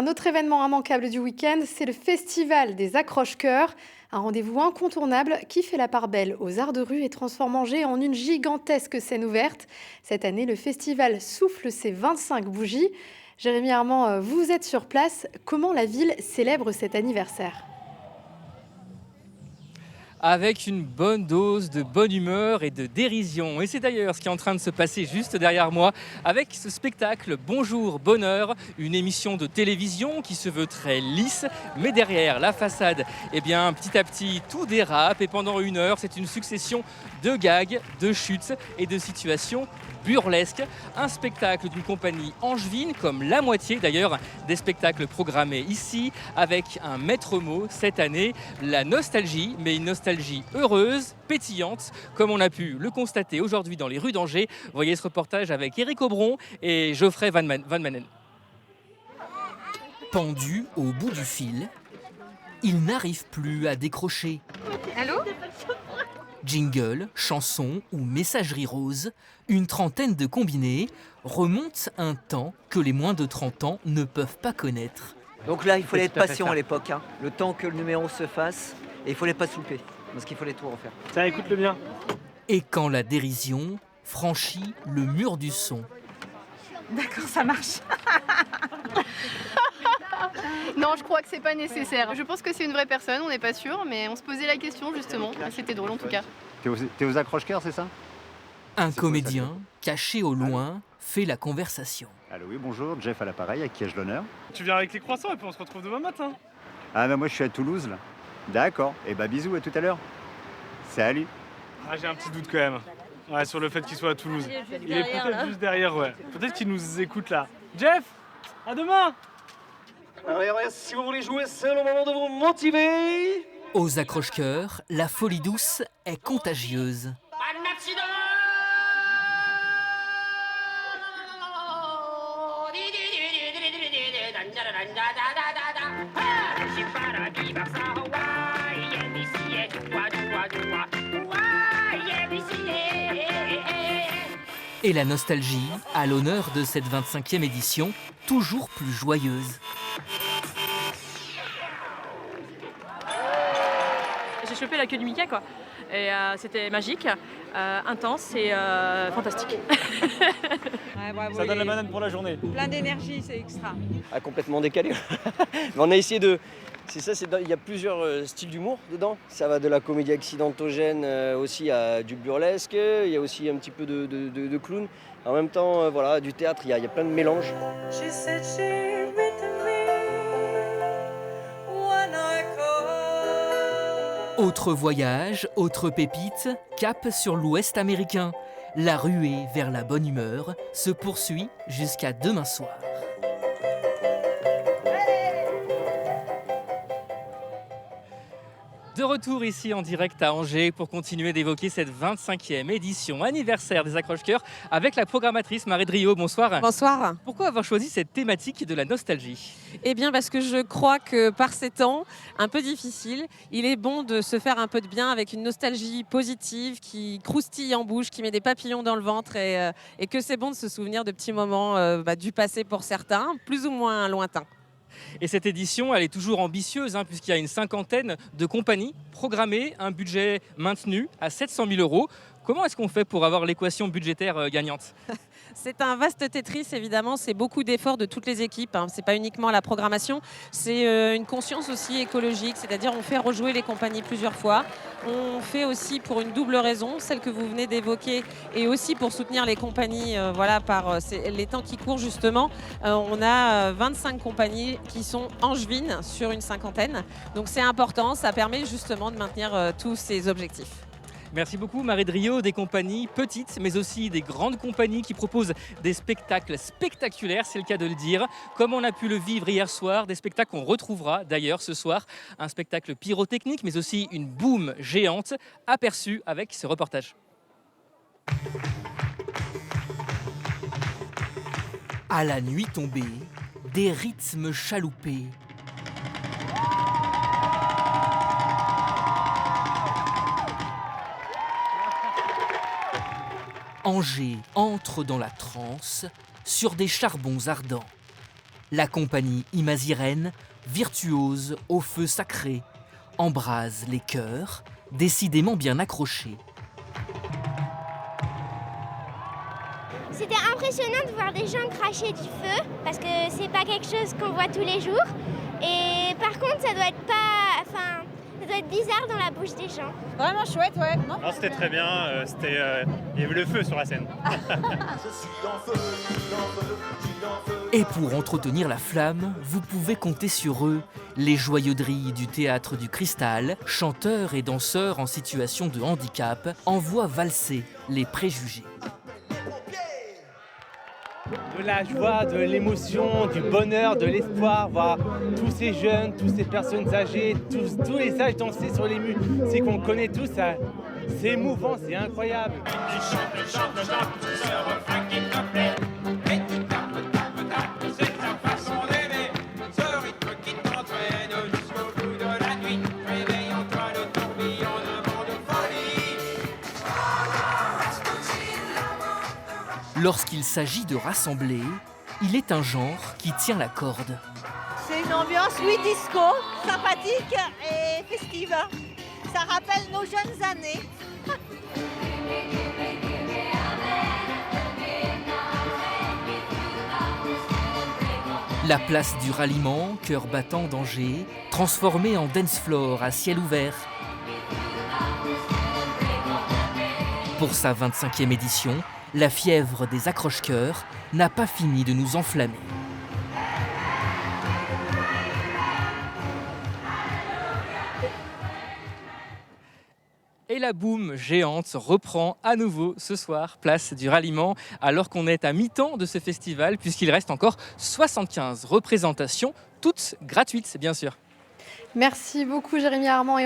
Un autre événement immanquable du week-end, c'est le Festival des accroche-cœurs, un rendez-vous incontournable qui fait la part belle aux arts de rue et transforme Angers en une gigantesque scène ouverte. Cette année, le festival souffle ses 25 bougies. Jérémy Armand, vous êtes sur place. Comment la ville célèbre cet anniversaire ? Avec une bonne dose de bonne humeur et de dérision. Et c'est d'ailleurs ce qui est en train de se passer juste derrière moi avec ce spectacle Bonjour Bonheur, une émission de télévision qui se veut très lisse, mais derrière la façade, eh bien, petit à petit, tout dérape et pendant 1 heure, c'est une succession de gags, de chutes et de situations burlesques. Un spectacle d'une compagnie angevine, comme la moitié d'ailleurs des spectacles programmés ici, avec un maître mot cette année, la nostalgie, mais une nostalgie heureuse, pétillante, comme on a pu le constater aujourd'hui dans les rues d'Angers. Voyez ce reportage avec Éric Aubron et Geoffrey Van Manen. Pendu au bout du fil, il n'arrive plus à décrocher. Allô ? Jingle, chanson ou messagerie rose, une trentaine de combinés remontent un temps que les moins de 30 ans ne peuvent pas connaître. Donc là, il fallait être patient à l'époque, hein. Le temps que le numéro se fasse, et il fallait pas se louper, parce qu'il fallait tout refaire. Tiens, écoute le bien. Et quand la dérision franchit le mur du son. D'accord, ça marche. Non, je crois que c'est pas nécessaire. Je pense que c'est une vraie personne, on n'est pas sûr, mais on se posait la question justement. C'était drôle en tout cas. T'es aux accroche-cœurs, c'est ça? Un comédien, caché au loin, fait la conversation. Allô, oui, bonjour, Jeff à l'appareil, à qui ai-je l'honneur? Tu viens avec les croissants et puis on se retrouve demain matin. Ah, bah moi je suis à Toulouse, là. D'accord, et bah bisous, à tout à l'heure. Salut. Ah, j'ai un petit doute quand même. Ouais, sur le fait qu'il soit à Toulouse. Il est peut-être juste derrière, ouais. Peut-être qu'il nous écoute là. Jeff, à demain. Si vous voulez jouer, c'est le moment de vous motiver. Aux accroche-cœurs, la folie douce est contagieuse. Et la nostalgie à l'honneur de cette 25e édition, toujours plus joyeuse. J'ai chopé la queue du Mickey, quoi. Et c'était magique, intense et fantastique. Ça donne la banane pour la journée. Plein d'énergie, c'est extra. Ah, complètement décalé. Mais on a essayé de... il y a plusieurs styles d'humour dedans. Ça va de la comédie accidentogène aussi à du burlesque. Il y a aussi un petit peu de clown. En même temps, voilà, du théâtre, il y a plein de mélanges. Autre voyage, autre pépite, cap sur l'ouest américain. La ruée vers la bonne humeur se poursuit jusqu'à demain soir. De retour ici en direct à Angers pour continuer d'évoquer cette 25e édition anniversaire des accroche-cœurs avec la programmatrice Marie Driot. Bonsoir. Bonsoir. Pourquoi avoir choisi cette thématique de la nostalgie ? Eh bien parce que je crois que par ces temps un peu difficiles, il est bon de se faire un peu de bien avec une nostalgie positive qui croustille en bouche, qui met des papillons dans le ventre et que c'est bon de se souvenir de petits moments du passé pour certains, plus ou moins lointains. Et cette édition, elle est toujours ambitieuse, puisqu'il y a une 50aine de compagnies programmées, un budget maintenu à 700 000 €. Comment est-ce qu'on fait pour avoir l'équation budgétaire gagnante ? C'est un vaste Tetris, évidemment. C'est beaucoup d'efforts de toutes les équipes. Ce n'est pas uniquement la programmation. C'est une conscience aussi écologique. C'est-à-dire on fait rejouer les compagnies plusieurs fois. On fait aussi pour une double raison, celle que vous venez d'évoquer, et aussi pour soutenir les compagnies par les temps qui courent, justement. On a 25 compagnies qui sont angevines sur une 50aine. Donc c'est important. Ça permet justement de maintenir tous ces objectifs. Merci beaucoup Marie Driot, des compagnies petites mais aussi des grandes compagnies qui proposent des spectacles spectaculaires, c'est le cas de le dire, comme on a pu le vivre hier soir, des spectacles qu'on retrouvera d'ailleurs ce soir, un spectacle pyrotechnique mais aussi une boum géante aperçue avec ce reportage. À la nuit tombée, des rythmes chaloupés. Angers entre dans la transe sur des charbons ardents. La compagnie Imazirène, virtuose au feu sacré, embrase les cœurs, décidément bien accrochés. C'était impressionnant de voir des gens cracher du feu, parce que c'est pas quelque chose qu'on voit tous les jours. Et par contre, ça doit être bizarre dans la bouche des gens. Vraiment chouette, ouais. Non, c'était très bien, il y avait le feu sur la scène. Et pour entretenir la flamme, vous pouvez compter sur eux, les joyeuderies du Théâtre du Cristal, chanteurs et danseurs en situation de handicap, envoient valser les préjugés. De la joie, de l'émotion, du bonheur, de l'espoir, voir tous ces jeunes, toutes ces personnes âgées, tous les âges danser sur les musiques qu'on connaît tous, c'est émouvant, c'est incroyable. Lorsqu'il s'agit de rassembler, il est un genre qui tient la corde. C'est une ambiance, oui, disco, sympathique et festive. Ça rappelle nos jeunes années. La place du ralliement, cœur battant d'Angers, transformée en dance floor à ciel ouvert. Pour sa 25e édition, la fièvre des accroche-cœurs n'a pas fini de nous enflammer. Et la boum géante reprend à nouveau ce soir, place du ralliement, alors qu'on est à mi-temps de ce festival, puisqu'il reste encore 75 représentations, toutes gratuites, bien sûr. Merci beaucoup, Jérémy Armand.